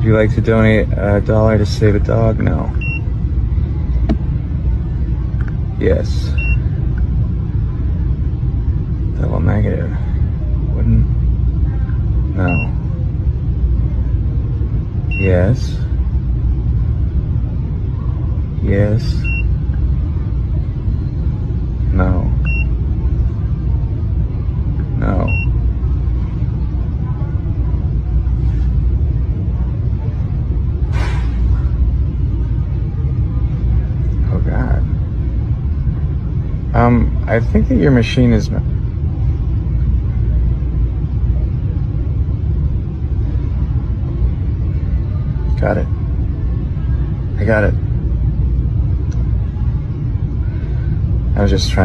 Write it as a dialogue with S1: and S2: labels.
S1: you like to donate $1 to save a dog? No. Yes. Double negative. Wouldn't. No. Yes. Yes. No. No. Oh God. I think that your machine is... Got it. I got it. I was just trying